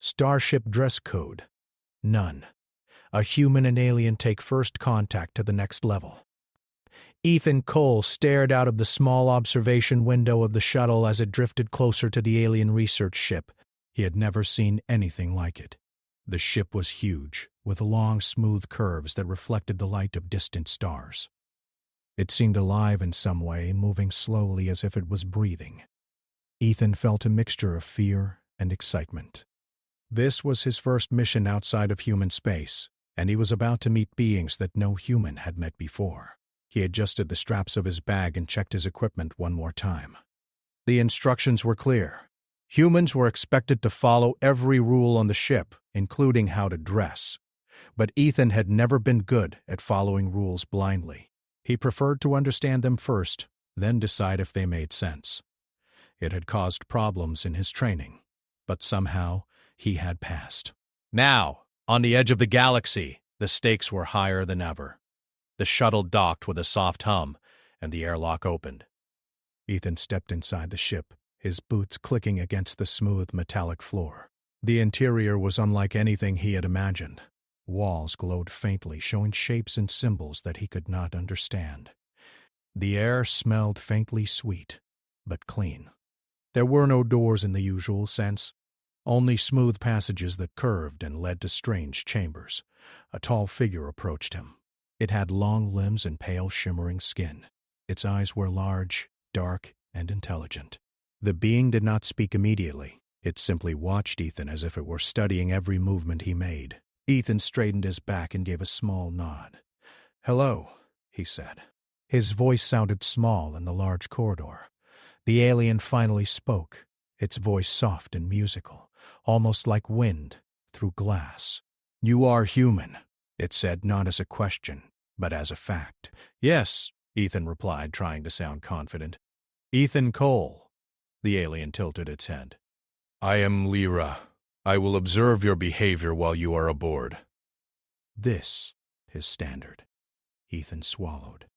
Starship dress code? None. A human and alien take first contact to the next level. Ethan Cole stared out of the small observation window of the shuttle as it drifted closer to the alien research ship. He had never seen anything like it. The ship was huge, with long, smooth curves that reflected the light of distant stars. It seemed alive in some way, moving slowly as if it was breathing. Ethan felt a mixture of fear and excitement. This was his first mission outside of human space, and he was about to meet beings that no human had met before. He adjusted the straps of his bag and checked his equipment one more time. The instructions were clear. Humans were expected to follow every rule on the ship, including how to dress. But Ethan had never been good at following rules blindly. He preferred to understand them first, then decide if they made sense. It had caused problems in his training, but somehow he had passed. Now, on the edge of the galaxy, the stakes were higher than ever. The shuttle docked with a soft hum, and the airlock opened. Ethan stepped inside the ship, his boots clicking against the smooth metallic floor. The interior was unlike anything he had imagined. Walls glowed faintly, showing shapes and symbols that he could not understand. The air smelled faintly sweet, but clean. There were no doors in the usual sense, only smooth passages that curved and led to strange chambers. A tall figure approached him. It had long limbs and pale, shimmering skin. Its eyes were large, dark, and intelligent. The being did not speak immediately. It simply watched Ethan as if it were studying every movement he made. Ethan straightened his back and gave a small nod. "Hello," he said. His voice sounded small in the large corridor. The alien finally spoke, its voice soft and musical, almost like wind through glass. "You are human," it said, not as a question, but as a fact. "Yes," Ethan replied, trying to sound confident. "Ethan Cole." The alien tilted its head. "I am Lyra. I will observe your behavior while you are aboard." This, his standard. Ethan swallowed.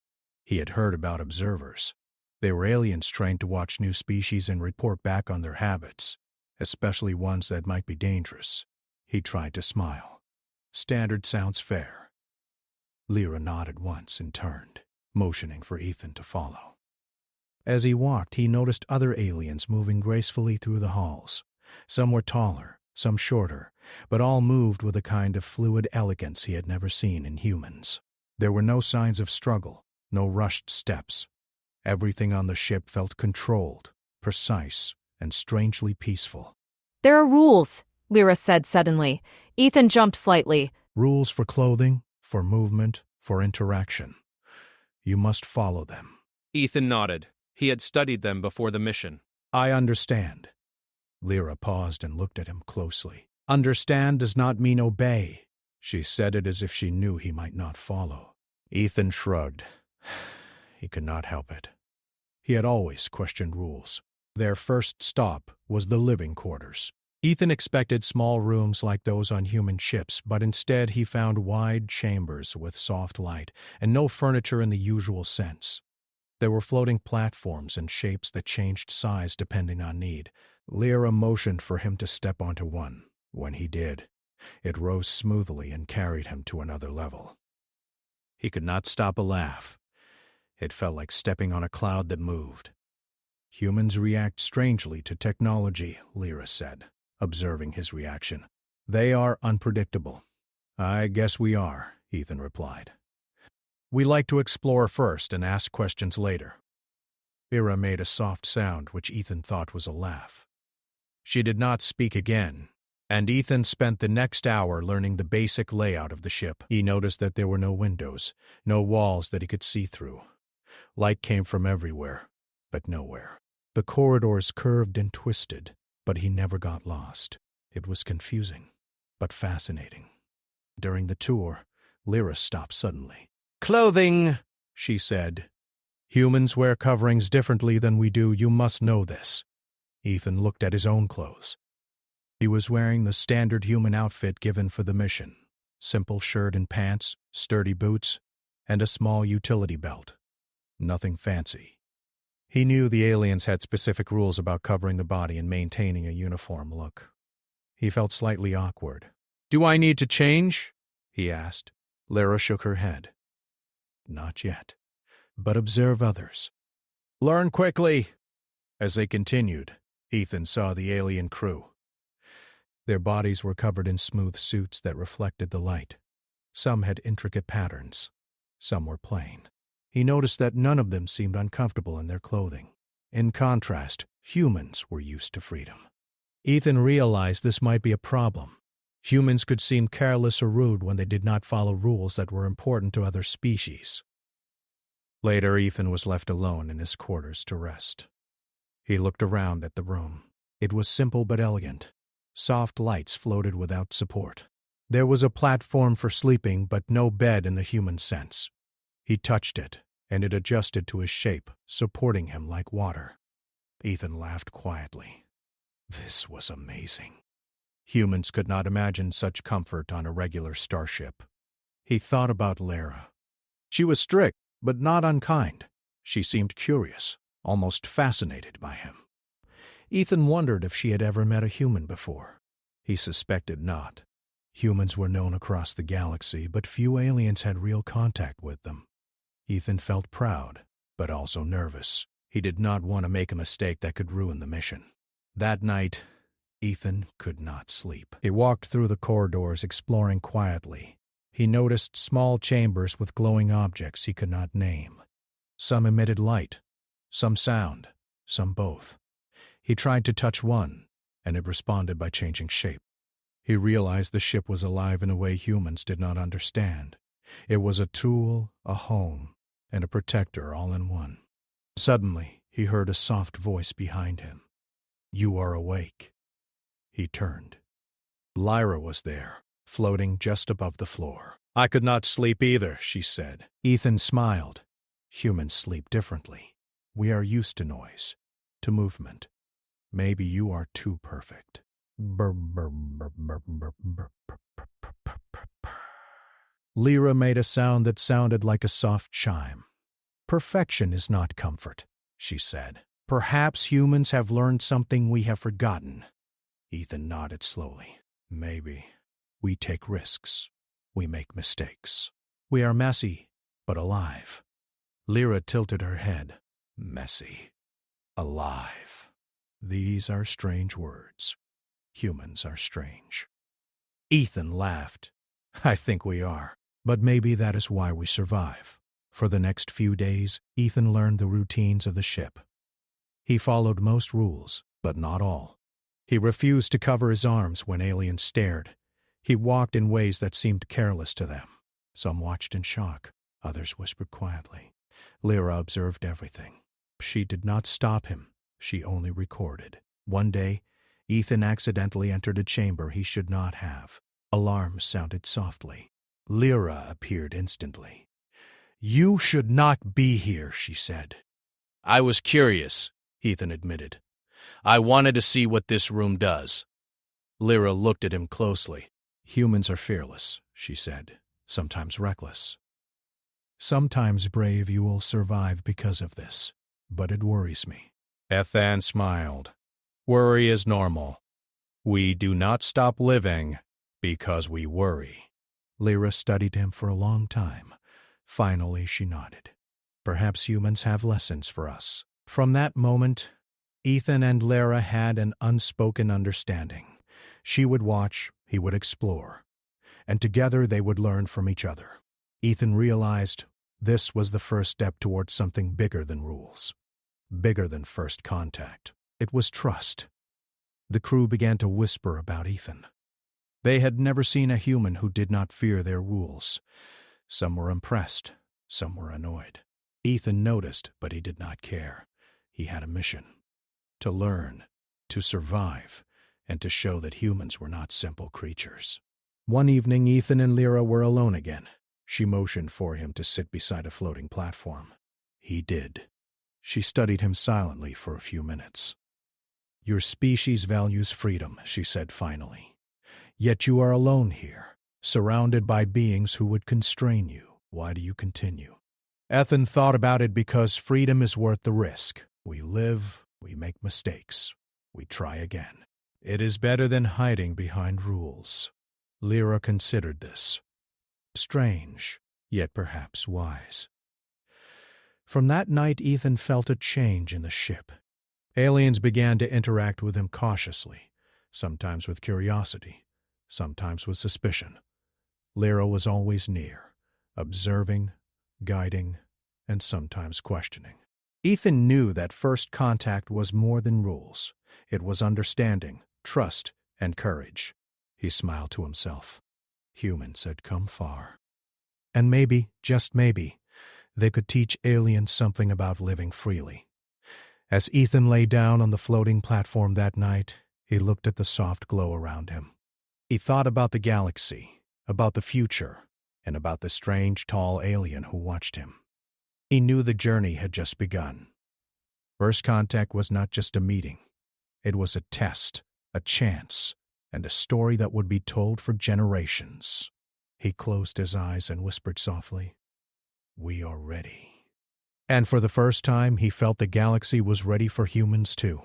He had heard about observers. They were aliens trained to watch new species and report back on their habits, especially ones that might be dangerous. He tried to smile. Standard sounds fair. Lyra nodded once and turned, motioning for Ethan to follow. As he walked, he noticed other aliens moving gracefully through the halls. Some were taller, some shorter, but all moved with a kind of fluid elegance he had never seen in humans. There were no signs of struggle, no rushed steps. Everything on the ship felt controlled, precise, and strangely peaceful. "There are rules," Lyra said suddenly. Ethan jumped slightly. "Rules for clothing, for movement, for interaction. You must follow them." Ethan nodded. He had studied them before the mission. "I understand." Lyra paused and looked at him closely. "Understand does not mean obey." She said it as if she knew he might not follow. Ethan shrugged. He could not help it. He had always questioned rules. Their first stop was the living quarters. Ethan expected small rooms like those on human ships, but instead he found wide chambers with soft light and no furniture in the usual sense. There were floating platforms and shapes that changed size depending on need. Lyra motioned for him to step onto one. When he did, it rose smoothly and carried him to another level. He could not stop a laugh. It felt like stepping on a cloud that moved. "Humans react strangely to technology," Lyra said, observing his reaction. "They are unpredictable." "I guess we are," Ethan replied. "We like to explore first and ask questions later." Lyra made a soft sound which Ethan thought was a laugh. She did not speak again, and Ethan spent the next hour learning the basic layout of the ship. He noticed that there were no windows, no walls that he could see through. Light came from everywhere, but nowhere. The corridors curved and twisted, but he never got lost. It was confusing, but fascinating. During the tour, Lyra stopped suddenly. "Clothing," she said. "Humans wear coverings differently than we do. You must know this." Ethan looked at his own clothes. He was wearing the standard human outfit given for the mission. Simple shirt and pants, sturdy boots, and a small utility belt. Nothing fancy. He knew the aliens had specific rules about covering the body and maintaining a uniform look. He felt slightly awkward. "Do I need to change?" he asked. Lyra shook her head. "Not yet. But observe others. Learn quickly." As they continued, Ethan saw the alien crew. Their bodies were covered in smooth suits that reflected the light. Some had intricate patterns. Some were plain. He noticed that none of them seemed uncomfortable in their clothing. In contrast, humans were used to freedom. Ethan realized this might be a problem. Humans could seem careless or rude when they did not follow rules that were important to other species. Later, Ethan was left alone in his quarters to rest. He looked around at the room. It was simple but elegant. Soft lights floated without support. There was a platform for sleeping, but no bed in the human sense. He touched it, and it adjusted to his shape, supporting him like water. Ethan laughed quietly. This was amazing. Humans could not imagine such comfort on a regular starship. He thought about Lyra. She was strict, but not unkind. She seemed curious, almost fascinated by him. Ethan wondered if she had ever met a human before. He suspected not. Humans were known across the galaxy, but few aliens had real contact with them. Ethan felt proud, but also nervous. He did not want to make a mistake that could ruin the mission. That night, Ethan could not sleep. He walked through the corridors, exploring quietly. He noticed small chambers with glowing objects he could not name. Some emitted light, some sound, some both. He tried to touch one, and it responded by changing shape. He realized the ship was alive in a way humans did not understand. It was a tool, a home, and a protector all in one. Suddenly, he heard a soft voice behind him. "You are awake." He turned. Lyra was there, floating just above the floor. "I could not sleep either," she said. Ethan smiled. "Humans sleep differently. We are used to noise, to movement. Maybe you are too perfect." Lyra made a sound that sounded like a soft chime. "Perfection is not comfort," she said. "Perhaps humans have learned something we have forgotten." Ethan nodded slowly. "Maybe. We take risks. We make mistakes. We are messy, but alive." Lyra tilted her head. "Messy. Alive. These are strange words. Humans are strange." Ethan laughed. "I think we are. But maybe that is why we survive." For the next few days, Ethan learned the routines of the ship. He followed most rules, but not all. He refused to cover his arms when aliens stared. He walked in ways that seemed careless to them. Some watched in shock. Others whispered quietly. Lyra observed everything. She did not stop him. She only recorded. One day, Ethan accidentally entered a chamber he should not have. Alarms sounded softly. Lyra appeared instantly. "You should not be here," she said. "I was curious," Ethan admitted. "I wanted to see what this room does." Lyra looked at him closely. "Humans are fearless," she said, "sometimes reckless. Sometimes brave. You will survive because of this, but it worries me." Ethan smiled. "Worry is normal. We do not stop living because we worry." Lyra studied him for a long time. Finally, she nodded. "Perhaps humans have lessons for us." From that moment, Ethan and Lyra had an unspoken understanding. She would watch, he would explore, and together they would learn from each other. Ethan realized this was the first step towards something bigger than rules, bigger than first contact. It was trust. The crew began to whisper about Ethan. They had never seen a human who did not fear their rules. Some were impressed, some were annoyed. Ethan noticed, but he did not care. He had a mission: to learn, to survive, and to show that humans were not simple creatures. One evening, Ethan and Lyra were alone again. She motioned for him to sit beside a floating platform. He did. She studied him silently for a few minutes. "Your species values freedom," she said finally. "Yet you are alone here, surrounded by beings who would constrain you. Why do you continue?" Ethan thought about it. "Because freedom is worth the risk. We live, we make mistakes, we try again. It is better than hiding behind rules. Lyra considered this. Strange, yet perhaps wise. From that night, Ethan felt a change in the ship. Aliens began to interact with him cautiously, sometimes with curiosity, sometimes with suspicion. Lyra was always near, observing, guiding, and sometimes questioning. Ethan knew that first contact was more than rules. It was understanding, trust, and courage. He smiled to himself. Humans had come far. And maybe, just maybe, they could teach aliens something about living freely. As Ethan lay down on the floating platform that night, he looked at the soft glow around him. He thought about the galaxy, about the future, and about the strange, tall alien who watched him. He knew the journey had just begun. First contact was not just a meeting. It was a test, a chance, and a story that would be told for generations. He closed his eyes and whispered softly, "We are ready." And for the first time, he felt the galaxy was ready for humans too.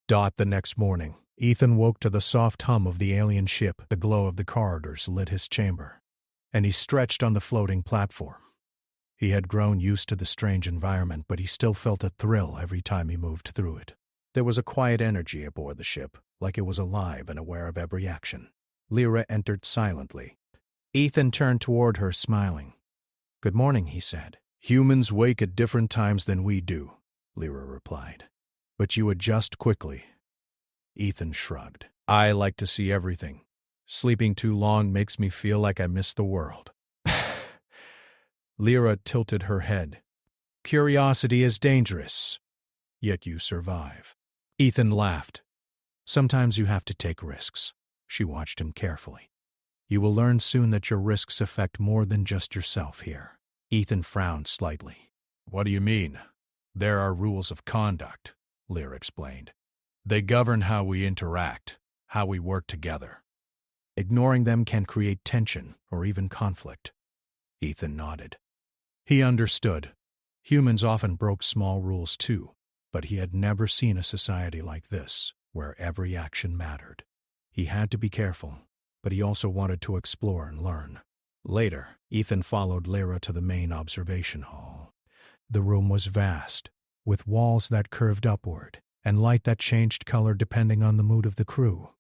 The next morning, Ethan woke to the soft hum of the alien ship. The glow of the corridors lit his chamber, and he stretched on the floating platform. He had grown used to the strange environment, but he still felt a thrill every time he moved through it. There was a quiet energy aboard the ship, like it was alive and aware of every action. Lyra entered silently. Ethan turned toward her, smiling. "Good morning," he said. "Humans wake at different times than we do," Lyra replied. "But you adjust quickly." Ethan shrugged. "I like to see everything. Sleeping too long makes me feel like I miss the world." Lyra tilted her head. "Curiosity is dangerous, yet you survive." Ethan laughed. "Sometimes you have to take risks." She watched him carefully. "You will learn soon that your risks affect more than just yourself here." Ethan frowned slightly. "What do you mean?" "There are rules of conduct," Lyra explained. "They govern how we interact, how we work together. Ignoring them can create tension or even conflict." Ethan nodded. He understood. Humans often broke small rules too, but he had never seen a society like this, where every action mattered. He had to be careful, but he also wanted to explore and learn. Later, Ethan followed Lyra to the main observation hall. The room was vast, with walls that curved upward, and light that changed color depending on the mood of the crew.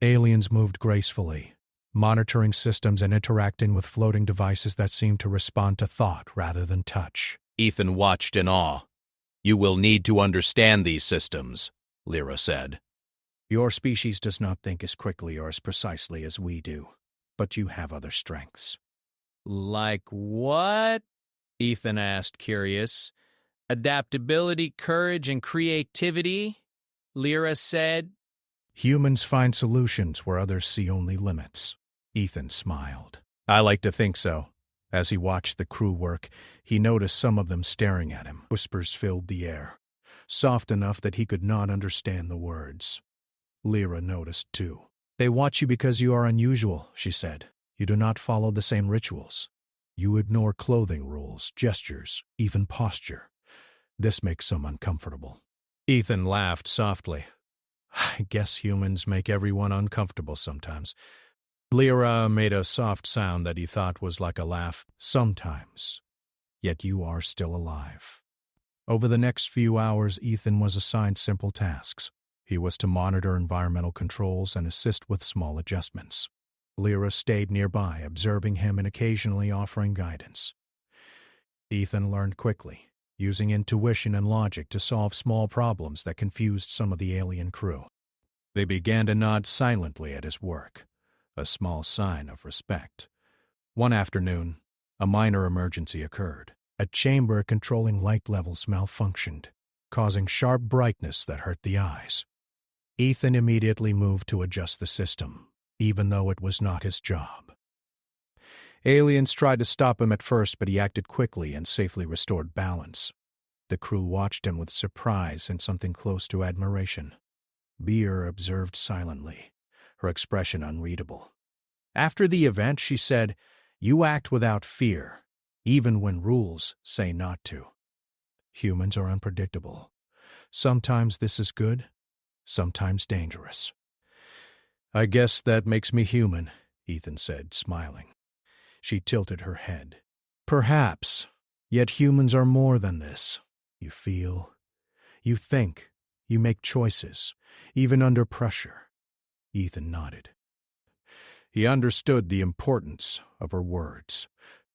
Aliens moved gracefully, monitoring systems and interacting with floating devices that seemed to respond to thought rather than touch. Ethan watched in awe. "You will need to understand these systems," Lyra said. "Your species does not think as quickly or as precisely as we do, but you have other strengths." "Like what?" Ethan asked, curious. "Adaptability, courage, and creativity," Lyra said. "Humans find solutions where others see only limits." Ethan smiled. "I like to think so." As he watched the crew work, he noticed some of them staring at him. Whispers filled the air, soft enough that he could not understand the words. Lyra noticed too. "They watch you because you are unusual," she said. "You do not follow the same rituals. You ignore clothing rules, gestures, even posture. This makes some uncomfortable." Ethan laughed softly. "I guess humans make everyone uncomfortable sometimes." Lyra made a soft sound that he thought was like a laugh. "Sometimes. Yet you are still alive." Over the next few hours, Ethan was assigned simple tasks. He was to monitor environmental controls and assist with small adjustments. Lyra stayed nearby, observing him and occasionally offering guidance. Ethan learned quickly, using intuition and logic to solve small problems that confused some of the alien crew. They began to nod silently at his work, a small sign of respect. One afternoon, a minor emergency occurred. A chamber controlling light levels malfunctioned, causing sharp brightness that hurt the eyes. Ethan immediately moved to adjust the system, even though it was not his job. Aliens tried to stop him at first, but he acted quickly and safely restored balance. The crew watched him with surprise and something close to admiration. Beer observed silently, her expression unreadable. After the event, she said, "You act without fear, even when rules say not to." Humans are unpredictable. Sometimes this is good, sometimes dangerous. I guess that makes me human, Ethan said, smiling. She tilted her head. Perhaps, yet humans are more than this. You feel, you think, you make choices, even under pressure. Ethan nodded. He understood the importance of her words.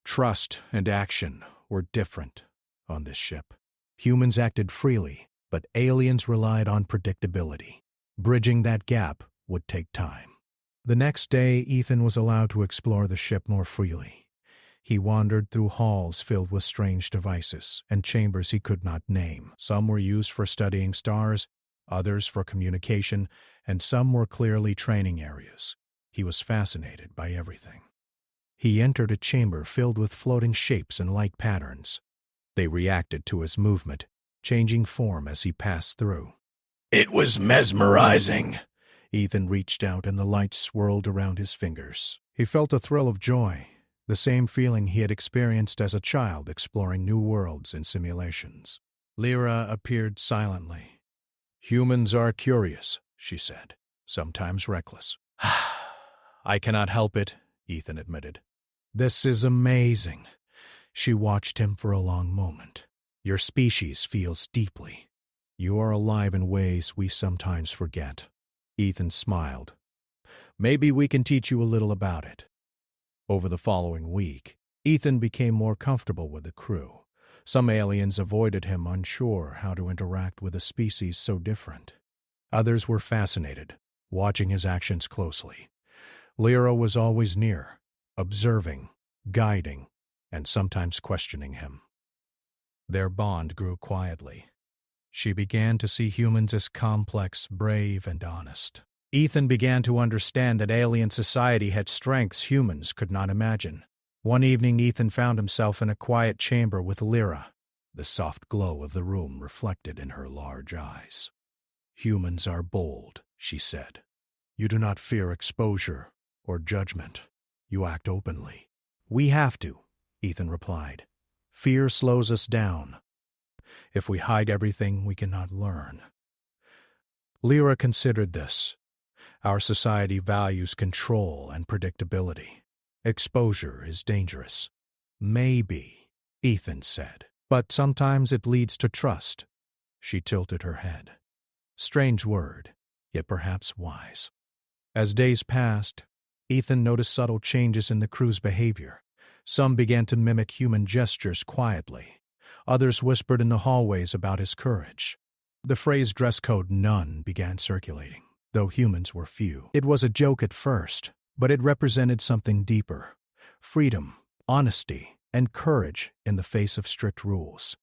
Trust and action were different on this ship. Humans acted freely, but aliens relied on predictability. Bridging that gap would take time. The next day, Ethan was allowed to explore the ship more freely. He wandered through halls filled with strange devices and chambers he could not name. Some were used for studying stars, others for communication, and some were clearly training areas. He was fascinated by everything. He entered a chamber filled with floating shapes and light patterns. They reacted to his movement, changing form as he passed through. It was mesmerizing. Ethan reached out and the light swirled around his fingers. He felt a thrill of joy, the same feeling he had experienced as a child exploring new worlds in simulations. Lyra appeared silently. Humans are curious, she said, sometimes reckless. I cannot help it, Ethan admitted. This is amazing. She watched him for a long moment. Your species feels deeply. You are alive in ways we sometimes forget. Ethan smiled. Maybe we can teach you a little about it. Over the following week, Ethan became more comfortable with the crew. Some aliens avoided him, unsure how to interact with a species so different. Others were fascinated, watching his actions closely. Lyra was always near, observing, guiding, and sometimes questioning him. Their bond grew quietly. She began to see humans as complex, brave, and honest. Ethan began to understand that alien society had strengths humans could not imagine. One evening, Ethan found himself in a quiet chamber with Lyra, the soft glow of the room reflected in her large eyes. Humans are bold, she said. You do not fear exposure or judgment. You act openly. We have to, Ethan replied. Fear slows us down. If we hide everything, we cannot learn. Lyra considered this. Our society values control and predictability. Exposure is dangerous. Maybe, Ethan said, but sometimes it leads to trust. She tilted her head. Strange word, yet perhaps wise. As days passed, Ethan noticed subtle changes in the crew's behavior. Some began to mimic human gestures quietly. Others whispered in the hallways about his courage. The phrase dress code none began circulating, though humans were few. It was a joke at first, but it represented something deeper. Freedom, honesty, and courage in the face of strict rules.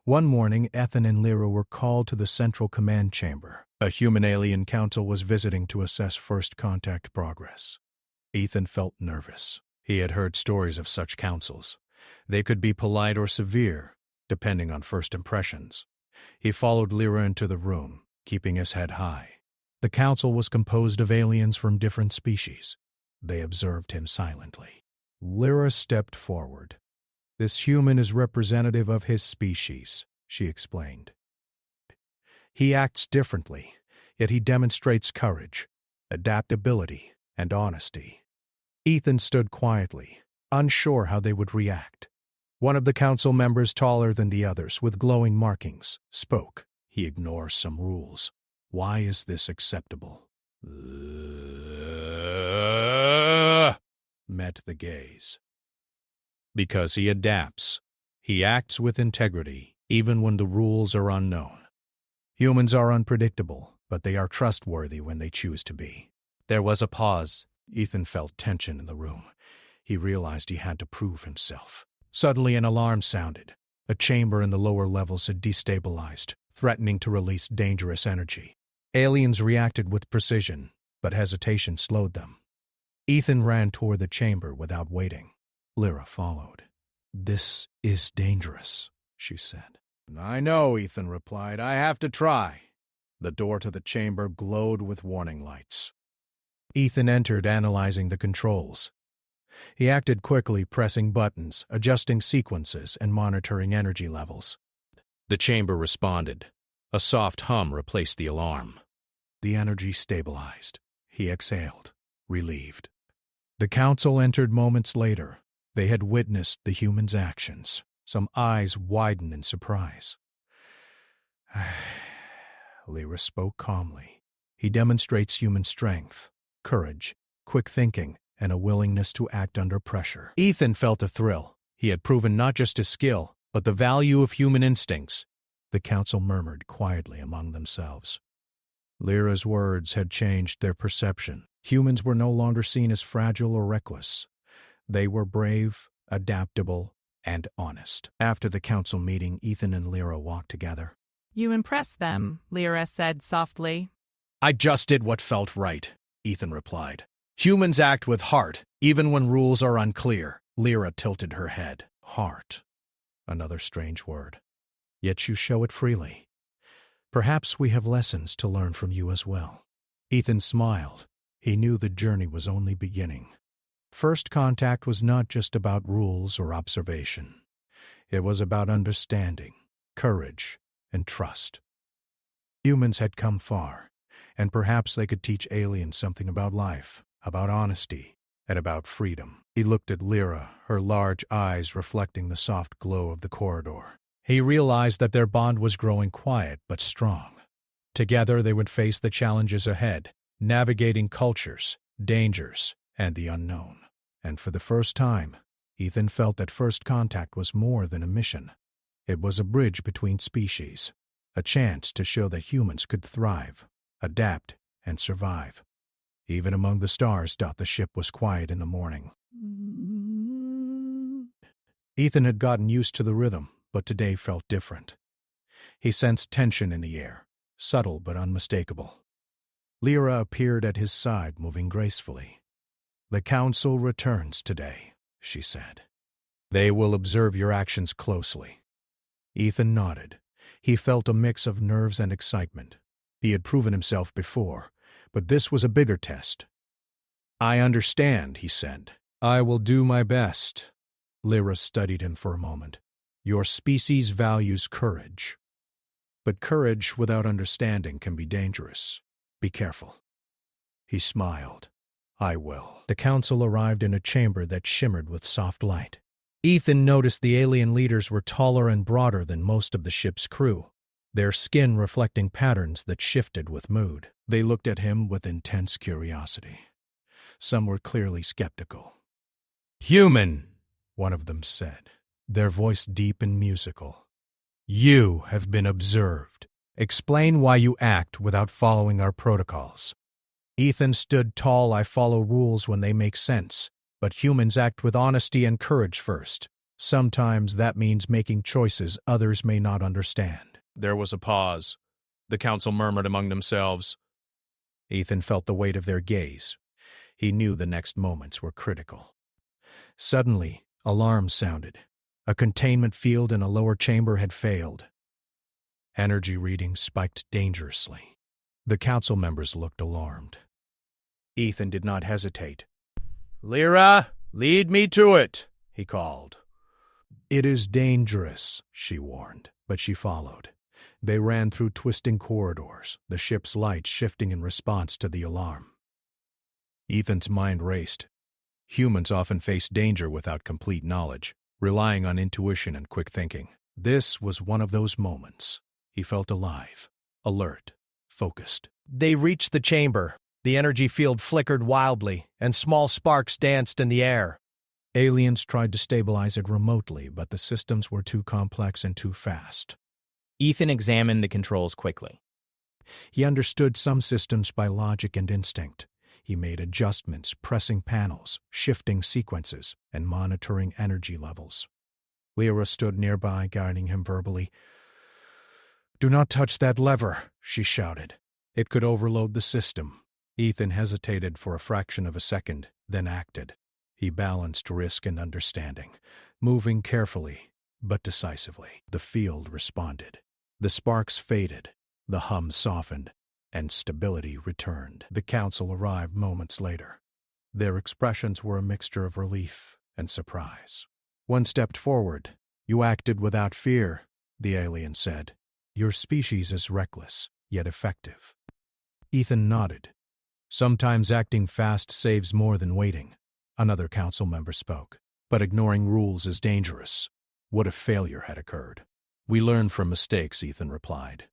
One morning, Ethan and Lyra were called to the central command chamber. A human-alien council was visiting to assess first contact progress. Ethan felt nervous. He had heard stories of such councils. They could be polite or severe, depending on first impressions. He followed Lyra into the room, keeping his head high. The council was composed of aliens from different species. They observed him silently. Lyra stepped forward. This human is representative of his species, she explained. He acts differently, yet he demonstrates courage, adaptability, and honesty. Ethan stood quietly, unsure how they would react. One of the council members, taller than the others, with glowing markings, spoke. He ignores some rules. Why is this acceptable? Met the gaze. Because he adapts. He acts with integrity, even when the rules are unknown. Humans are unpredictable, but they are trustworthy when they choose to be. There was a pause. Ethan felt tension in the room. He realized he had to prove himself. Suddenly an alarm sounded. A chamber in the lower levels had destabilized, threatening to release dangerous energy. Aliens reacted with precision, but hesitation slowed them. Ethan ran toward the chamber without waiting. Lyra followed. This is dangerous, she said. I know, Ethan replied. I have to try. The door to the chamber glowed with warning lights. Ethan entered, analyzing the controls. He acted quickly, pressing buttons, adjusting sequences, and monitoring energy levels. The chamber responded. A soft hum replaced the alarm. The energy stabilized. he exhaled, relieved. The council entered moments later. They had witnessed the humans' actions. Some eyes widened in surprise. Lyra spoke calmly. He demonstrates human strength, courage, quick thinking, and a willingness to act under pressure. Ethan felt a thrill. He had proven not just his skill, but the value of human instincts. The council murmured quietly among themselves. Lyra's words had changed their perception. Humans were no longer seen as fragile or reckless. They were brave, adaptable, and honest. After the council meeting, Ethan and Lyra walked together. You impressed them, Lyra said softly. I just did what felt right, Ethan replied. Humans act with heart, even when rules are unclear. Lyra tilted her head. Heart. Another strange word. Yet you show it freely. Perhaps we have lessons to learn from you as well. Ethan smiled. He knew the journey was only beginning. First contact was not just about rules or observation. It was about understanding, courage, and trust. Humans had come far, and perhaps they could teach aliens something about life, about honesty, and about freedom. He looked at Lyra, her large eyes reflecting the soft glow of the corridor. He realized that their bond was growing quiet but strong. Together they would face the challenges ahead, navigating cultures, dangers, and the unknown. And for the first time, Ethan felt that first contact was more than a mission. It was a bridge between species, a chance to show that humans could thrive, adapt, and survive. Even among the stars, the ship was quiet in the morning. Ethan had gotten used to the rhythm, but today felt different. He sensed tension in the air, subtle but unmistakable. Lyra appeared at his side, moving gracefully. The council returns today, she said. They will observe your actions closely. Ethan nodded. He felt a mix of nerves and excitement. He had proven himself before, but this was a bigger test. I understand, he said. I will do my best. Lyra studied him for a moment. Your species values courage. But courage without understanding can be dangerous. Be careful. He smiled. I will. The council arrived in a chamber that shimmered with soft light. Ethan noticed the alien leaders were taller and broader than most of the ship's crew, their skin reflecting patterns that shifted with mood. They looked at him with intense curiosity. Some were clearly skeptical. Human, one of them said, their voice deep and musical. You have been observed. Explain why you act without following our protocols. Ethan stood tall. I follow rules when they make sense, but humans act with honesty and courage first. Sometimes that means making choices others may not understand. There was a pause. The council murmured among themselves. Ethan felt the weight of their gaze. He knew the next moments were critical. Suddenly, alarms sounded. A containment field in a lower chamber had failed. Energy readings spiked dangerously. The council members looked alarmed. Ethan did not hesitate. Lyra, lead me to it, he called. It is dangerous, she warned, but she followed. They ran through twisting corridors, the ship's lights shifting in response to the alarm. Ethan's mind raced. Humans often face danger without complete knowledge, relying on intuition and quick thinking. This was one of those moments. He felt alive, alert, focused. They reached the chamber. The energy field flickered wildly, and small sparks danced in the air. Aliens tried to stabilize it remotely, but the systems were too complex and too fast. Ethan examined the controls quickly. He understood some systems by logic and instinct. He made adjustments, pressing panels, shifting sequences, and monitoring energy levels. Lyra stood nearby, guiding him verbally. Do not touch that lever, she shouted. It could overload the system. Ethan hesitated for a fraction of a second, then acted. He balanced risk and understanding, moving carefully, but decisively. The field responded. The sparks faded, the hum softened, and stability returned. The council arrived moments later. Their expressions were a mixture of relief and surprise. One stepped forward. You acted without fear, the alien said. Your species is reckless, yet effective. Ethan nodded. Sometimes acting fast saves more than waiting, another council member spoke. But ignoring rules is dangerous. What if failure had occurred? We learn from mistakes, Ethan replied.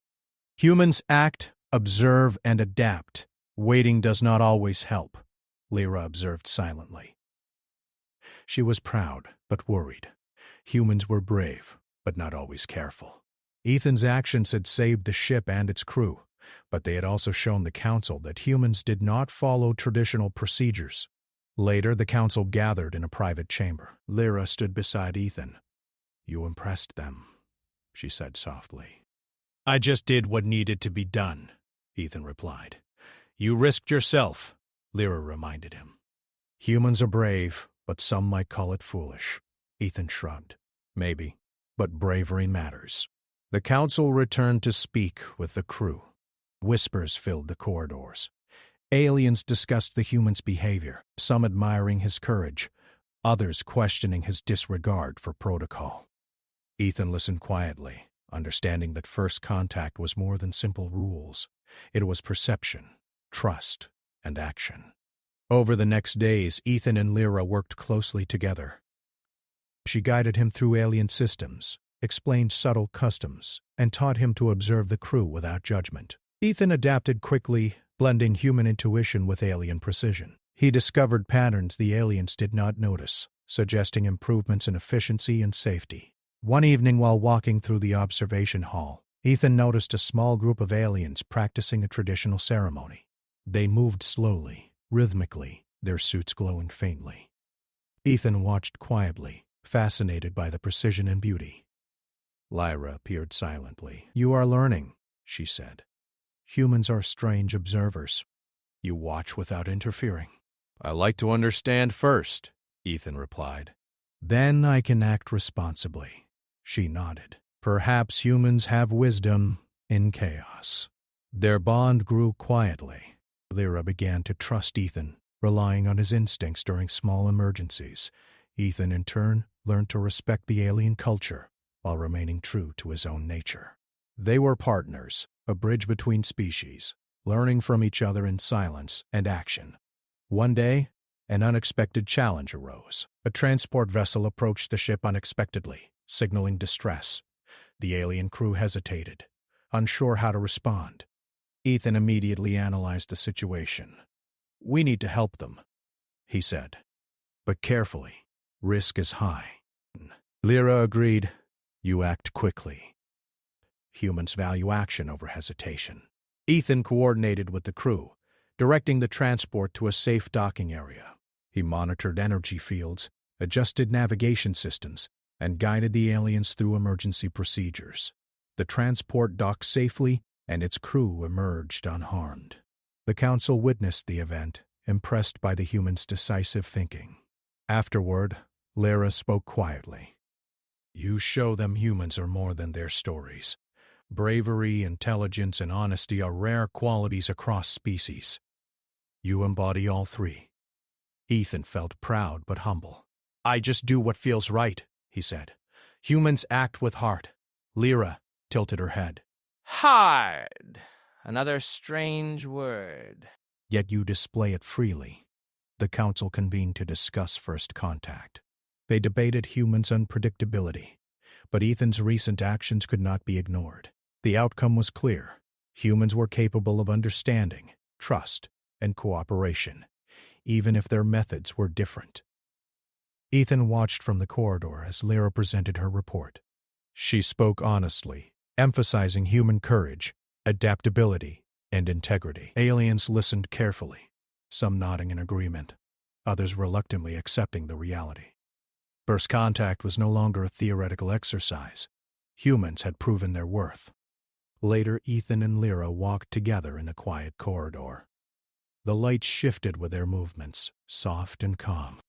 Humans act, observe, and adapt. Waiting does not always help, Lyra observed silently. She was proud, but worried. Humans were brave, but not always careful. Ethan's actions had saved the ship and its crew, but they had also shown the council that humans did not follow traditional procedures. Later, the council gathered in a private chamber. Lyra stood beside Ethan. You impressed them, she said softly. I just did what needed to be done, Ethan replied. You risked yourself, Lyra reminded him. Humans are brave, but some might call it foolish. Ethan shrugged. Maybe, but bravery matters. The council returned to speak with the crew. Whispers filled the corridors. Aliens discussed the human's behavior, some admiring his courage, others questioning his disregard for protocol. Ethan listened quietly, understanding that first contact was more than simple rules. It was perception, trust, and action. Over the next days, Ethan and Lyra worked closely together. She guided him through alien systems, explained subtle customs, and taught him to observe the crew without judgment. Ethan adapted quickly, blending human intuition with alien precision. He discovered patterns the aliens did not notice, suggesting improvements in efficiency and safety. One evening while walking through the observation hall, Ethan noticed a small group of aliens practicing a traditional ceremony. They moved slowly, rhythmically, their suits glowing faintly. Ethan watched quietly, fascinated by the precision and beauty. Lyra appeared silently. You are learning, she said. Humans are strange observers. You watch without interfering. I like to understand first, Ethan replied. Then I can act responsibly, she nodded. Perhaps humans have wisdom in chaos. Their bond grew quietly. Lyra began to trust Ethan, relying on his instincts during small emergencies. Ethan, in turn, learned to respect the alien culture while remaining true to his own nature. They were partners, a bridge between species, learning from each other in silence and action. One day, an unexpected challenge arose. A transport vessel approached the ship unexpectedly, signaling distress. The alien crew hesitated, unsure how to respond. Ethan immediately analyzed the situation. We need to help them, he said. But carefully. Risk is high. Lyra agreed. You act quickly. Humans value action over hesitation. Ethan coordinated with the crew, directing the transport to a safe docking area. He monitored energy fields, adjusted navigation systems, and guided the aliens through emergency procedures. The transport docked safely, and its crew emerged unharmed. The council witnessed the event, impressed by the humans' decisive thinking. Afterward, Lyra spoke quietly. You show them humans are more than their stories. Bravery, intelligence, and honesty are rare qualities across species. You embody all three. Ethan felt proud but humble. I just do what feels right, he said. Humans act with heart. Lyra tilted her head. Hard. Another strange word. Yet you display it freely. The council convened to discuss first contact. They debated humans' unpredictability, but Ethan's recent actions could not be ignored. The outcome was clear. Humans were capable of understanding, trust, and cooperation, even if their methods were different. Ethan watched from the corridor as Lyra presented her report. She spoke honestly, emphasizing human courage, adaptability, and integrity. Aliens listened carefully, some nodding in agreement, others reluctantly accepting the reality. First contact was no longer a theoretical exercise. Humans had proven their worth. Later, Ethan and Lyra walked together in a quiet corridor. The light shifted with their movements, soft and calm.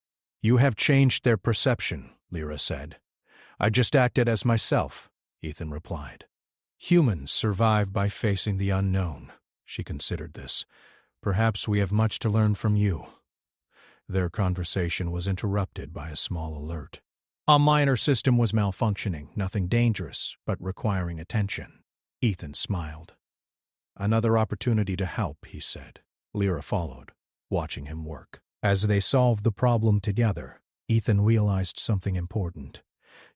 You have changed their perception, Lyra said. I just acted as myself, Ethan replied. Humans survive by facing the unknown. She considered this. Perhaps we have much to learn from you. Their conversation was interrupted by a small alert. A minor system was malfunctioning, nothing dangerous, but requiring attention. Ethan smiled. Another opportunity to help, he said. Lyra followed, watching him work. As they solved the problem together, Ethan realized something important.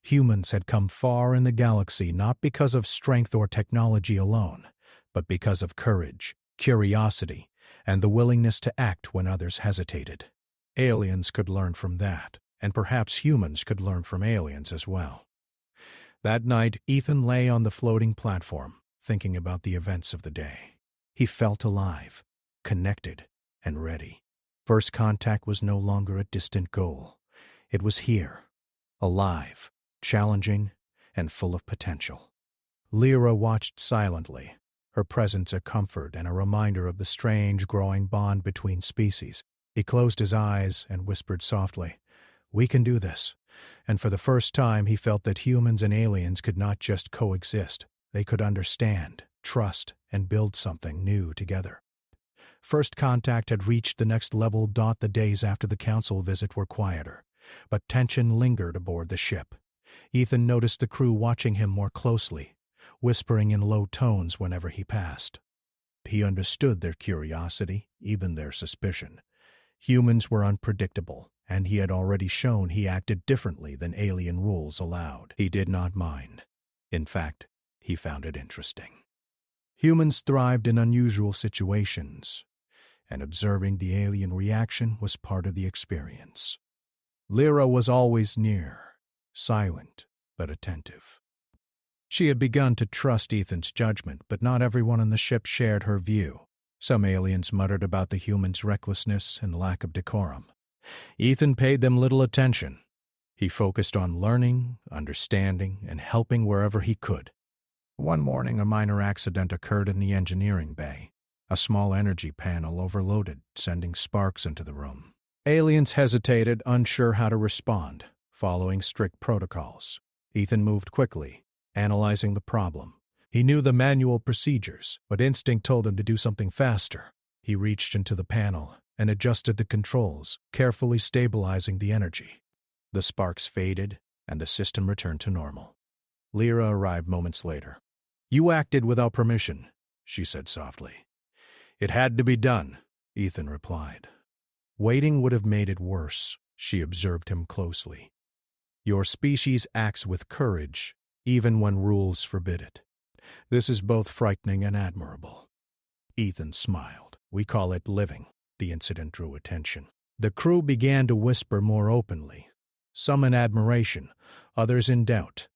Humans had come far in the galaxy not because of strength or technology alone, but because of courage, curiosity, and the willingness to act when others hesitated. Aliens could learn from that, and perhaps humans could learn from aliens as well. That night, Ethan lay on the floating platform, thinking about the events of the day. He felt alive, connected, and ready. First contact was no longer a distant goal. It was here, alive, challenging, and full of potential. Lyra watched silently, her presence a comfort and a reminder of the strange growing bond between species. He closed his eyes and whispered softly, "We can do this." And for the first time he felt that humans and aliens could not just coexist. They could understand, trust, and build something new together. First contact had reached the next level. The days after the council visit were quieter, but tension lingered aboard the ship. Ethan noticed the crew watching him more closely, whispering in low tones whenever he passed. He understood their curiosity, even their suspicion. Humans were unpredictable, and he had already shown he acted differently than alien rules allowed. He did not mind. In fact, he found it interesting. Humans thrived in unusual situations, and observing the alien reaction was part of the experience. Lyra was always near, silent but attentive. She had begun to trust Ethan's judgment, but not everyone on the ship shared her view. Some aliens muttered about the humans' recklessness and lack of decorum. Ethan paid them little attention. He focused on learning, understanding, and helping wherever he could. One morning, a minor accident occurred in the engineering bay. A small energy panel overloaded, sending sparks into the room. Aliens hesitated, unsure how to respond, following strict protocols. Ethan moved quickly, analyzing the problem. He knew the manual procedures, but instinct told him to do something faster. He reached into the panel and adjusted the controls, carefully stabilizing the energy. The sparks faded, and the system returned to normal. Lyra arrived moments later. "You acted without permission," she said softly. "It had to be done," Ethan replied. "Waiting would have made it worse," she observed him closely. "Your species acts with courage, even when rules forbid it. This is both frightening and admirable." Ethan smiled. "We call it living." The incident drew attention. The crew began to whisper more openly, some in admiration, others in doubt.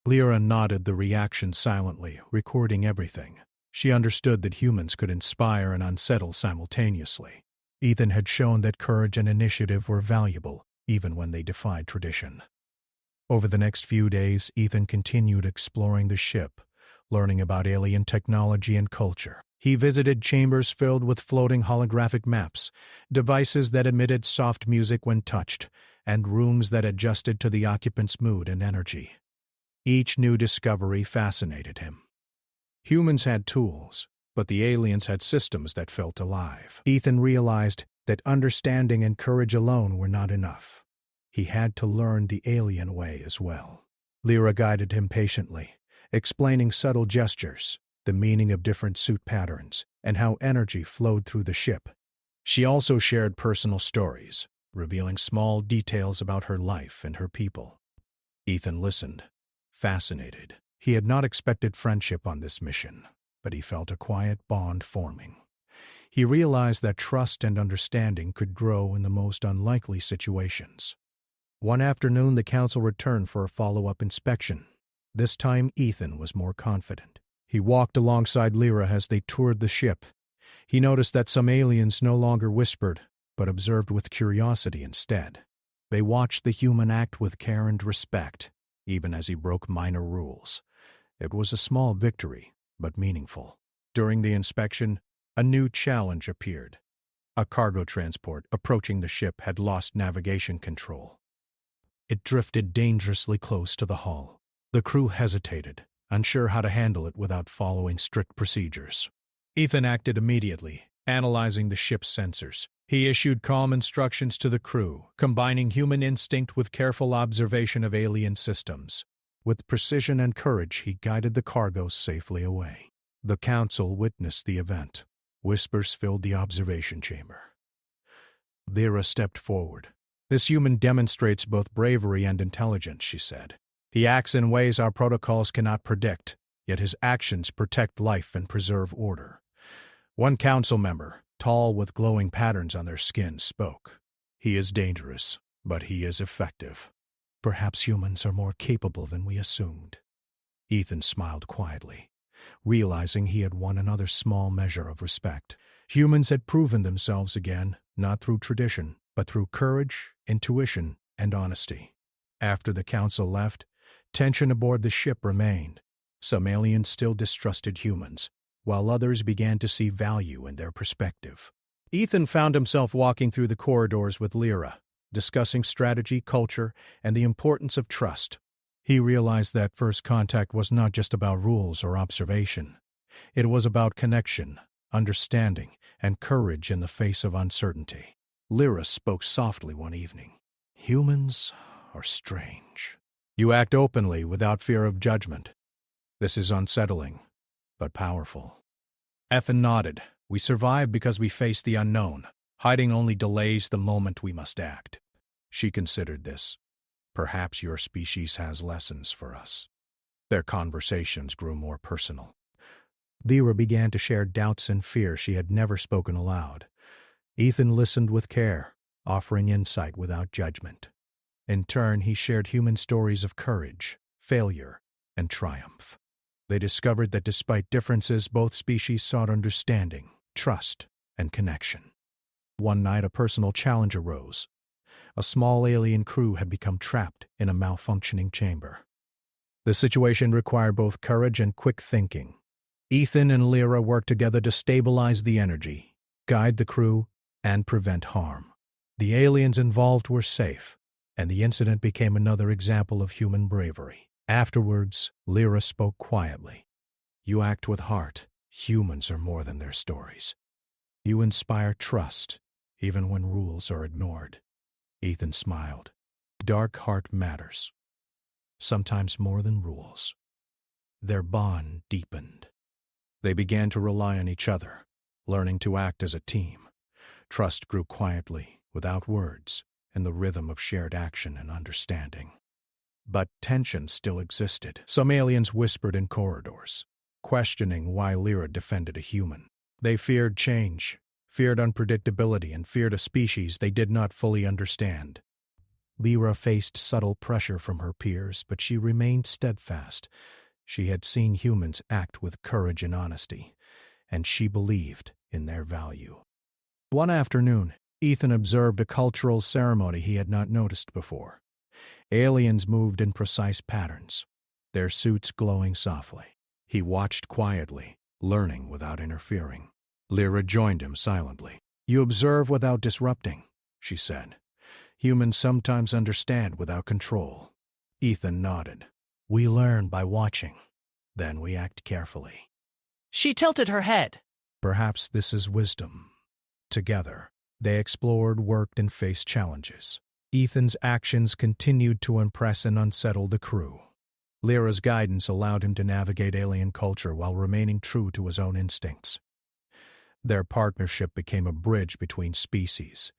Lyra nodded the reaction silently, recording everything. She understood that humans could inspire and unsettle simultaneously. Ethan had shown that courage and initiative were valuable, even when they defied tradition. Over the next few days, Ethan continued exploring the ship, learning about alien technology and culture. He visited chambers filled with floating holographic maps, devices that emitted soft music when touched, and rooms that adjusted to the occupant's mood and energy. Each new discovery fascinated him. Humans had tools, but the aliens had systems that felt alive. Ethan realized that understanding and courage alone were not enough. He had to learn the alien way as well. Lyra guided him patiently, explaining subtle gestures, the meaning of different suit patterns, and how energy flowed through the ship. She also shared personal stories, revealing small details about her life and her people. Ethan listened, fascinated. He had not expected friendship on this mission, but he felt a quiet bond forming. He realized that trust and understanding could grow in the most unlikely situations. One afternoon, the council returned for a follow-up inspection. This time, Ethan was more confident. He walked alongside Lyra as they toured the ship. He noticed that some aliens no longer whispered, but observed with curiosity instead. They watched the human act with care and respect, even as he broke minor rules. It was a small victory, but meaningful. During the inspection, a new challenge appeared. A cargo transport approaching the ship had lost navigation control. It drifted dangerously close to the hull. The crew hesitated, unsure how to handle it without following strict procedures. Ethan acted immediately, analyzing the ship's sensors. He issued calm instructions to the crew, combining human instinct with careful observation of alien systems. With precision and courage, he guided the cargo safely away. The council witnessed the event. Whispers filled the observation chamber. Lyra stepped forward. "This human demonstrates both bravery and intelligence," she said. "He acts in ways our protocols cannot predict, yet his actions protect life and preserve order." One council member, tall with glowing patterns on their skin, spoke. "He is dangerous, but he is effective. Perhaps humans are more capable than we assumed." Ethan smiled quietly, realizing he had won another small measure of respect. Humans had proven themselves again, not through tradition, but through courage, intuition, and honesty. After the council left, tension aboard the ship remained. Some aliens still distrusted humans, while others began to see value in their perspective. Ethan found himself walking through the corridors with Lyra, discussing strategy, culture, and the importance of trust. He realized that first contact was not just about rules or observation. It was about connection, understanding, and courage in the face of uncertainty. Lyra spoke softly one evening. "Humans are strange. You act openly without fear of judgment. This is unsettling, but powerful." Ethan nodded. "We survive because we face the unknown. Hiding only delays the moment we must act." She considered this. "Perhaps your species has lessons for us." Their conversations grew more personal. Lyra began to share doubts and fears she had never spoken aloud. Ethan listened with care, offering insight without judgment. In turn, he shared human stories of courage, failure, and triumph. They discovered that despite differences, both species sought understanding, trust, and connection. One night, a personal challenge arose. A small alien crew had become trapped in a malfunctioning chamber. The situation required both courage and quick thinking. Ethan and Lyra worked together to stabilize the energy, guide the crew, and prevent harm. The aliens involved were safe, and the incident became another example of human bravery. Afterwards, Lyra spoke quietly. "You act with heart. Humans are more than their stories. You inspire trust, even when rules are ignored." Ethan smiled. "Dark heart matters. Sometimes more than rules." Their bond deepened. They began to rely on each other, learning to act as a team. Trust grew quietly, without words, in the rhythm of shared action and understanding. But tension still existed. Some aliens whispered in corridors, questioning why Lyra defended a human. They feared change, feared unpredictability, and feared a species they did not fully understand. Lyra faced subtle pressure from her peers, but she remained steadfast. She had seen humans act with courage and honesty, and she believed in their value. One afternoon, Ethan observed a cultural ceremony he had not noticed before. Aliens moved in precise patterns, their suits glowing softly. He watched quietly, learning without interfering. Lyra joined him silently. "You observe without disrupting," she said. "Humans sometimes understand without control." Ethan nodded. "We learn by watching. Then we act carefully." She tilted her head. Perhaps this is wisdom. Together, they explored, worked, and faced challenges. Ethan's actions continued to impress and unsettle the crew. Lyra's guidance allowed him to navigate alien culture while remaining true to his own instincts. Their partnership became a bridge between species,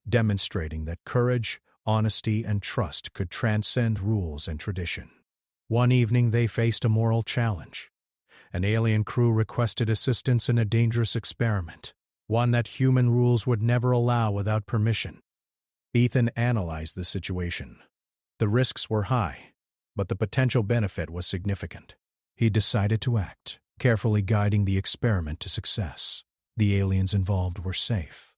demonstrating that courage, honesty, and trust could transcend rules and tradition. One evening, they faced a moral challenge. An alien crew requested assistance in a dangerous experiment, one that human rules would never allow without permission. Ethan analyzed the situation. The risks were high, but the potential benefit was significant. He decided to act, carefully guiding the experiment to success. The aliens involved were safe,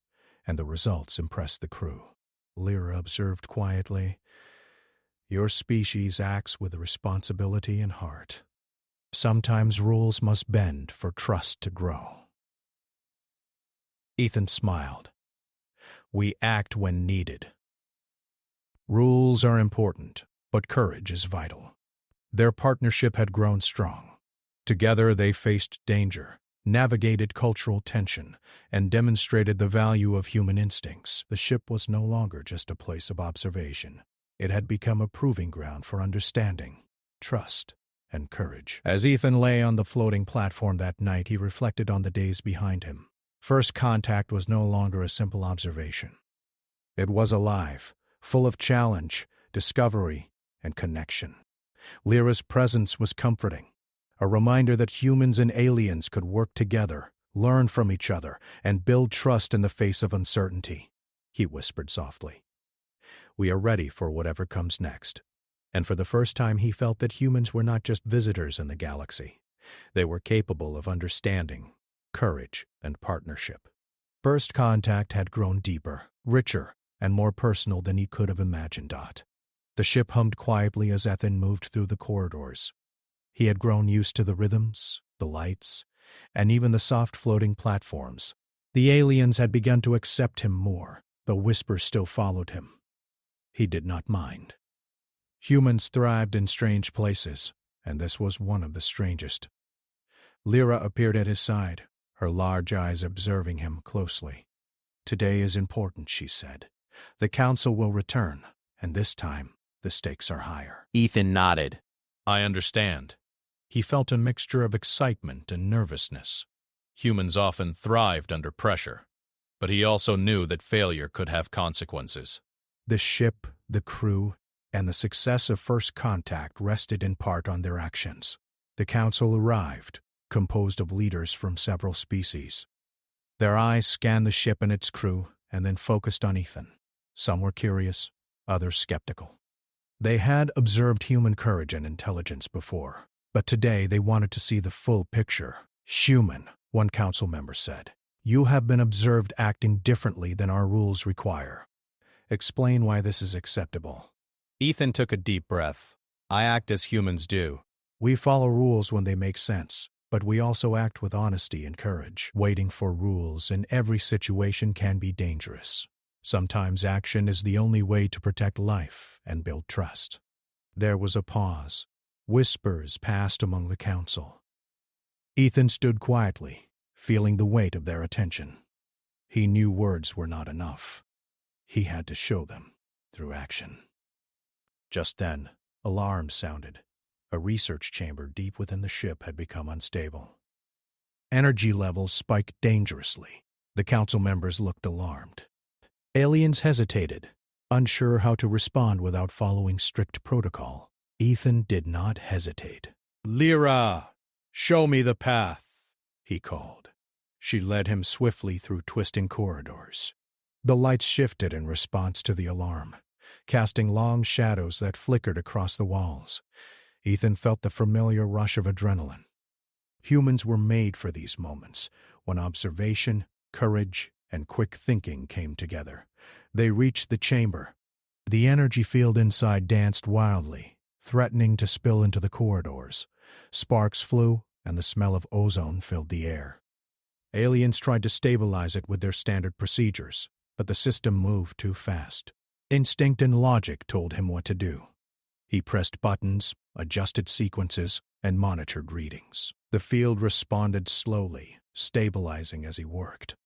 and the results impressed the crew. Lyra observed quietly, "Your species acts with responsibility and heart. Sometimes rules must bend for trust to grow." Ethan smiled. "We act when needed. Rules are important, but courage is vital." Their partnership had grown strong. Together they faced danger, navigated cultural tension, and demonstrated the value of human instincts. The ship was no longer just a place of observation. It had become a proving ground for understanding, trust, and courage. As Ethan lay on the floating platform that night, he reflected on the days behind him. First contact was no longer a simple observation. It was alive, full of challenge, discovery, and connection. Lyra's presence was comforting, a reminder that humans and aliens could work together, learn from each other, and build trust in the face of uncertainty. He whispered softly. We are ready for whatever comes next. And for the first time he felt that humans were not just visitors in the galaxy. They were capable of understanding, courage, and partnership. First contact had grown deeper, richer, and more personal than he could have imagined. The ship hummed quietly as Ethan moved through the corridors. He had grown used to the rhythms, the lights, and even the soft floating platforms. The aliens had begun to accept him more, though whispers still followed him. He did not mind. Humans thrived in strange places, and this was one of the strangest. Lyra appeared at his side, her large eyes observing him closely. Today is important, she said. The council will return, and this time the stakes are higher. Ethan nodded. I understand. He felt a mixture of excitement and nervousness. Humans often thrived under pressure, but he also knew that failure could have consequences. The ship, the crew, and the success of first contact rested in part on their actions. The council arrived, composed of leaders from several species. Their eyes scanned the ship and its crew, and then focused on Ethan. Some were curious, others skeptical. They had observed human courage and intelligence before, but today they wanted to see the full picture. Human, one council member said. You have been observed acting differently than our rules require. Explain why this is acceptable. Ethan took a deep breath. I act as humans do. We follow rules when they make sense, but we also act with honesty and courage. Waiting for rules in every situation can be dangerous. Sometimes action is the only way to protect life and build trust. There was a pause. Whispers passed among the council. Ethan stood quietly, feeling the weight of their attention. He knew words were not enough. He had to show them through action. Just then, alarms sounded. A research chamber deep within the ship had become unstable. Energy levels spiked dangerously. The council members looked alarmed. Aliens hesitated, unsure how to respond without following strict protocol. Ethan did not hesitate. Lyra, show me the path, he called. She led him swiftly through twisting corridors. The lights shifted in response to the alarm, casting long shadows that flickered across the walls. Ethan felt the familiar rush of adrenaline. Humans were made for these moments, when observation, courage, and quick thinking came together. They reached the chamber. The energy field inside danced wildly, threatening to spill into the corridors. Sparks flew, and the smell of ozone filled the air. Aliens tried to stabilize it with their standard procedures, but the system moved too fast. Instinct and logic told him what to do. He pressed buttons, adjusted sequences, and monitored readings. The field responded slowly, stabilizing as he worked.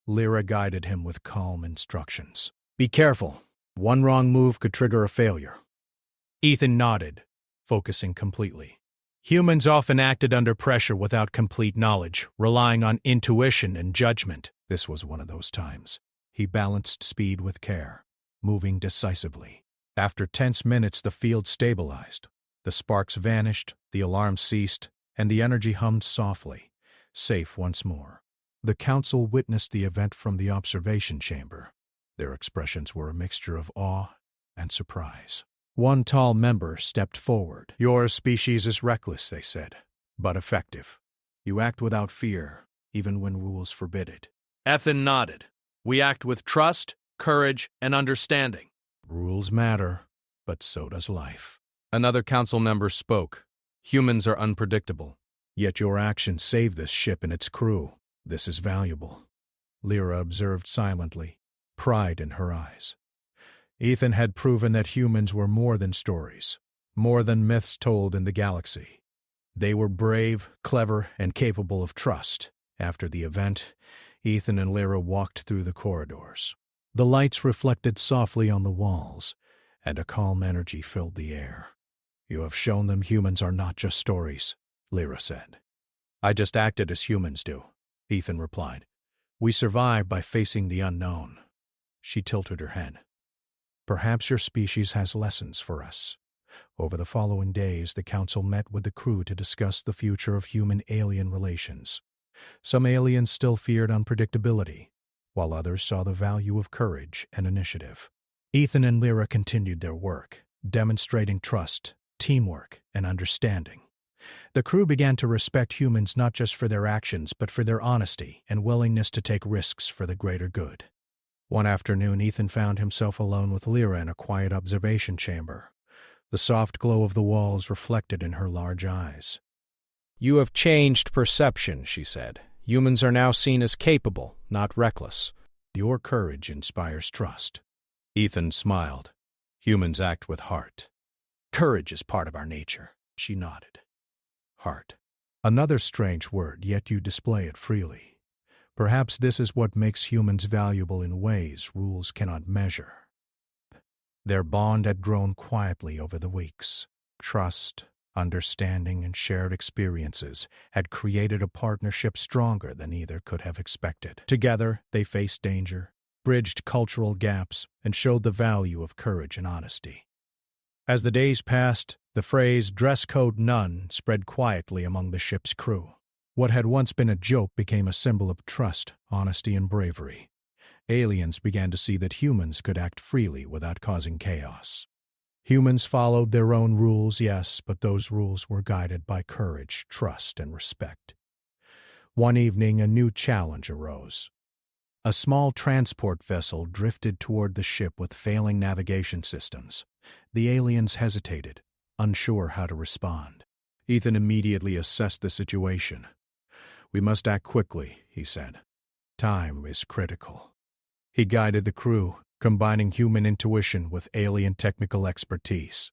Lyra guided him with calm instructions. Be careful. One wrong move could trigger a failure. Ethan nodded, focusing completely. Humans often acted under pressure without complete knowledge, relying on intuition and judgment. This was one of those times. He balanced speed with care, moving decisively. After tense minutes, the field stabilized. The sparks vanished, the alarm ceased, and the energy hummed softly, safe once more. The council witnessed the event from the observation chamber. Their expressions were a mixture of awe and surprise. One tall member stepped forward. Your species is reckless, they said, but effective. You act without fear, even when rules forbid it. Ethan nodded. We act with trust, courage, and understanding. Rules matter, but so does life. Another council member spoke. Humans are unpredictable. Yet your actions save this ship and its crew. This is valuable. Lyra observed silently, pride in her eyes. Ethan had proven that humans were more than stories, more than myths told in the galaxy. They were brave, clever, and capable of trust. After the event, Ethan and Lyra walked through the corridors. The lights reflected softly on the walls, and a calm energy filled the air. You have shown them humans are not just stories, Lyra said. I just acted as humans do, Ethan replied. We survive by facing the unknown. She tilted her head. Perhaps your species has lessons for us. Over the following days, the council met with the crew to discuss the future of human-alien relations. Some aliens still feared unpredictability, while others saw the value of courage and initiative. Ethan and Lyra continued their work, demonstrating trust, teamwork, and understanding. The crew began to respect humans not just for their actions but for their honesty and willingness to take risks for the greater good. One afternoon, Ethan found himself alone with Lyra in a quiet observation chamber. The soft glow of the walls reflected in her large eyes. "You have changed perception," she said. "Humans are now seen as capable, not reckless." Your courage inspires trust. Ethan smiled. "Humans act with heart." Courage is part of our nature, she nodded. Heart. Another strange word, yet you display it freely. Perhaps this is what makes humans valuable in ways rules cannot measure. Their bond had grown quietly over the weeks. Trust, understanding, and shared experiences had created a partnership stronger than either could have expected. Together, they faced danger, bridged cultural gaps, and showed the value of courage and honesty. As the days passed, the phrase "dress code none" spread quietly among the ship's crew. What had once been a joke became a symbol of trust, honesty, and bravery. Aliens began to see that humans could act freely without causing chaos. Humans followed their own rules, yes, but those rules were guided by courage, trust, and respect. One evening, a new challenge arose. A small transport vessel drifted toward the ship with failing navigation systems. The aliens hesitated, unsure how to respond. Ethan immediately assessed the situation. "We must act quickly," he said. "Time is critical." He guided the crew, combining human intuition with alien technical expertise.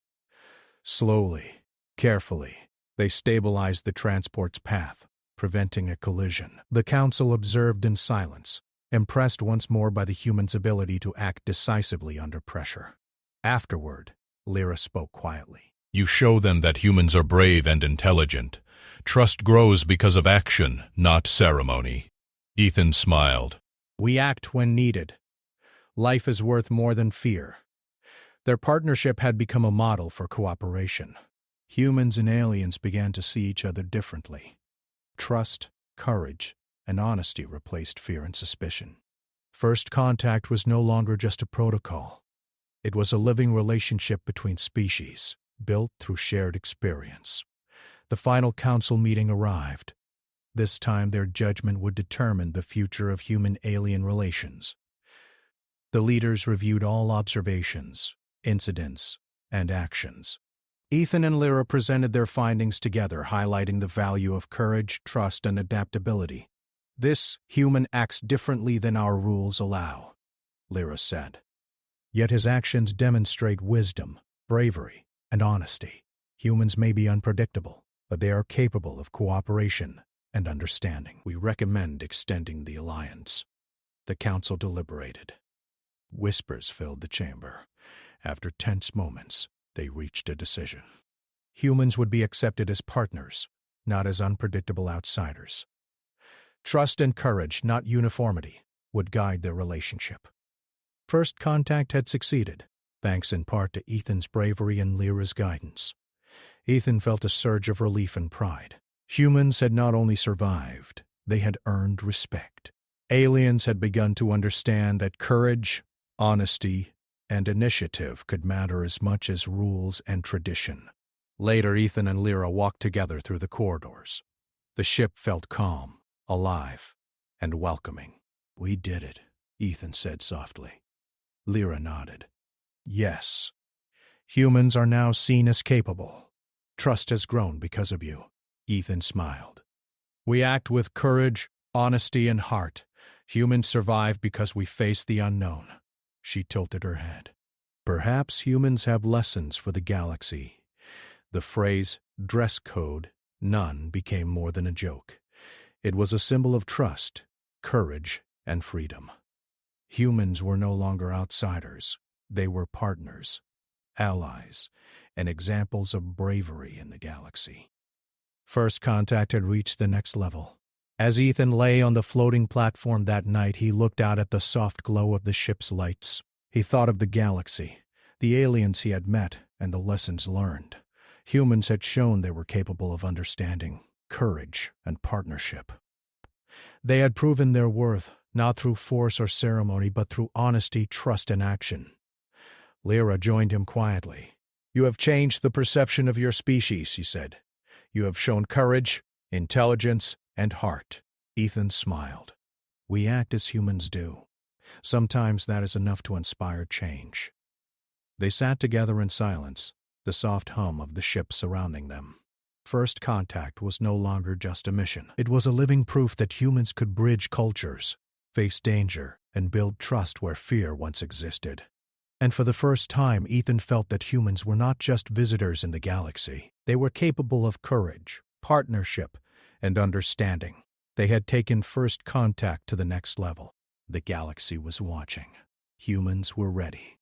Slowly, carefully, they stabilized the transport's path, preventing a collision. The council observed in silence, impressed once more by the humans' ability to act decisively under pressure. Afterward, Lyra spoke quietly. "You show them that humans are brave and intelligent. Trust grows because of action, not ceremony." Ethan smiled. "We act when needed. Life is worth more than fear." Their partnership had become a model for cooperation. Humans and aliens began to see each other differently. Trust, courage, and honesty replaced fear and suspicion. First contact was no longer just a protocol. It was a living relationship between species, built through shared experience. The final council meeting arrived. This time their judgment would determine the future of human-alien relations. The leaders reviewed all observations, incidents, and actions. Ethan and Lyra presented their findings together, highlighting the value of courage, trust, and adaptability. "This human acts differently than our rules allow," Lyra said. "Yet his actions demonstrate wisdom, bravery, and honesty. Humans may be unpredictable, but they are capable of cooperation and understanding. We recommend extending the alliance." The council deliberated. Whispers filled the chamber. After tense moments, they reached a decision. Humans would be accepted as partners, not as unpredictable outsiders. Trust and courage, not uniformity, would guide their relationship. First contact had succeeded, thanks in part to Ethan's bravery and Lyra's guidance. Ethan felt a surge of relief and pride. Humans had not only survived, they had earned respect. Aliens had begun to understand that courage, honesty, and initiative could matter as much as rules and tradition. Later, Ethan and Lyra walked together through the corridors. The ship felt calm, alive, and welcoming. "We did it," Ethan said softly. Lyra nodded. "Yes. Humans are now seen as capable. Trust has grown because of you." Ethan smiled. "We act with courage, honesty, and heart. Humans survive because we face the unknown." She tilted her head. "Perhaps humans have lessons for the galaxy." The phrase, "dress code none," became more than a joke. It was a symbol of trust, courage, and freedom. Humans were no longer outsiders. They were partners, allies, and examples of bravery in the galaxy. First contact had reached the next level. As Ethan lay on the floating platform that night, he looked out at the soft glow of the ship's lights. He thought of the galaxy, the aliens he had met, and the lessons learned. Humans had shown they were capable of understanding, courage, and partnership. They had proven their worth, not through force or ceremony, but through honesty, trust, and action. Lyra joined him quietly. "You have changed the perception of your species," she said. "You have shown courage, intelligence, and heart." Ethan smiled. "We act as humans do. Sometimes that is enough to inspire change." They sat together in silence, the soft hum of the ship surrounding them. First contact was no longer just a mission. It was a living proof that humans could bridge cultures, face danger, and build trust where fear once existed. And for the first time, Ethan felt that humans were not just visitors in the galaxy. They were capable of courage, partnership, and understanding. They had taken first contact to the next level. The galaxy was watching. Humans were ready.